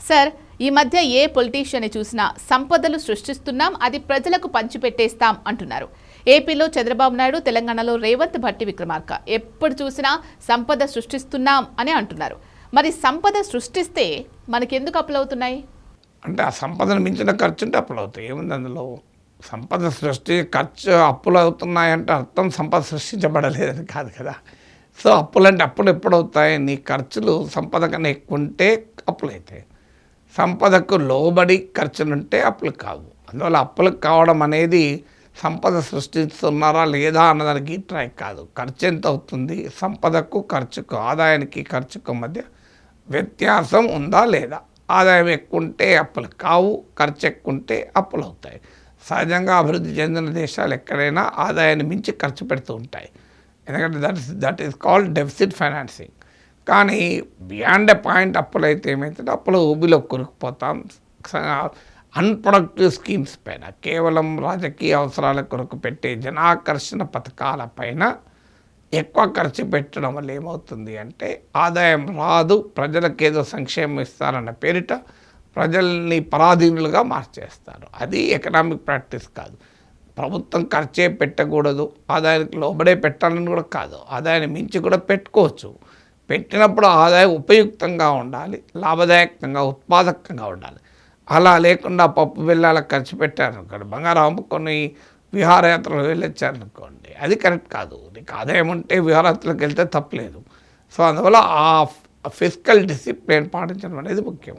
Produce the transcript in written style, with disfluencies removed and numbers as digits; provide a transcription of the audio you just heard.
Sir, ఈ మధ్య ఏ పొలిటీషియన్ని చూసినా సంపదలు సృష్టిస్తున్నాం, అది ప్రజలకు పంచిపెట్టేస్తాం అంటున్నారు. ఏపీలో చంద్రబాబు నాయుడు, తెలంగాణలో రేవంత్, భట్టి విక్రమార్క ఎప్పుడు చూసినా సంపద సృష్టిస్తున్నాం అని అంటున్నారు. మరి సంపద సృష్టిస్తే మనకెందుకు అప్పులవుతున్నాయి? అంటే ఆ సంపదను మించిన ఖర్చు ఉంటే అప్పులు అవుతాయి. ఏముంది అందులో? సంపద సృష్టి ఖర్చు అప్పులు అవుతున్నాయంటే అర్థం సంపద సృష్టించబడలేదని కాదు కదా. సో అప్పులంటే అప్పులు ఎప్పుడు అవుతాయి? నీ ఖర్చులు సంపద కన్నా ఎక్కువ ఉంటే అప్పులు అవుతాయి. సంపదకు లోబడి ఖర్చులుంటే అప్పులు కావు. అందువల్ల అప్పులకు కావడం అనేది సంపద సృష్టిస్తున్నారా లేదా అన్నదానికి ట్రై కాదు. ఖర్చు ఎంత అవుతుంది, సంపదకు ఖర్చుకు, ఆదాయానికి ఖర్చుకు మధ్య వ్యత్యాసం ఉందా లేదా? ఆదాయం ఎక్కువ ఉంటే అప్పులు కావు, ఖర్చు ఎక్కువ ఉంటే అప్పులు అవుతాయి. సహజంగా అభివృద్ధి చెందిన దేశాలు ఎక్కడైనా ఆదాయాన్ని మించి ఖర్చు పెడుతూ ఉంటాయి. ఎందుకంటే that is called deficit financing. కానీ బియాండ్ ఎ పాయింట్ అప్పులు అయితే ఏమవుతుందో అప్పులు ఊబిలో కొరుకుపోతాం. అన్ప్రొడక్టివ్ స్కీమ్స్ పైన, కేవలం రాజకీయ అవసరాల కొరకు పెట్టే జనాకర్షణ పథకాల పైన ఎక్కువ ఖర్చు పెట్టడం వల్ల ఏమవుతుంది అంటే ఆదాయం రాదు, ప్రజలకు ఏదో సంక్షేమం ఇస్తారన్న పేరిట ప్రజల్ని పరాధీనులుగా మార్చేస్తారు. అది ఎకనామిక్ ప్రాక్టీస్ కాదు. ప్రభుత్వం ఖర్చే పెట్టకూడదు, ఆదాయానికి లోబడే పెట్టాలని కూడా కాదు, ఆదాయాన్ని మించి కూడా పెట్టుకోవచ్చు. పెట్టినప్పుడు ఆదాయం ఉపయుక్తంగా ఉండాలి, లాభదాయకంగా, ఉత్పాదకంగా ఉండాలి. అలా లేకుండా పప్పు బెల్లాలకు ఖర్చు పెట్టారనుకోండి, బంగారం అమ్ముకొని విహారయాత్రలు వెళ్ళొచ్చారనుకోండి, అది కరెక్ట్ కాదు. నీకు ఆదాయం ఉంటే విహారయాత్రలకు వెళ్తే తప్పలేదు. సో అందువల్ల ఆ ఫిజికల్ డిసిప్లిన్ పాటించడం అనేది ముఖ్యం.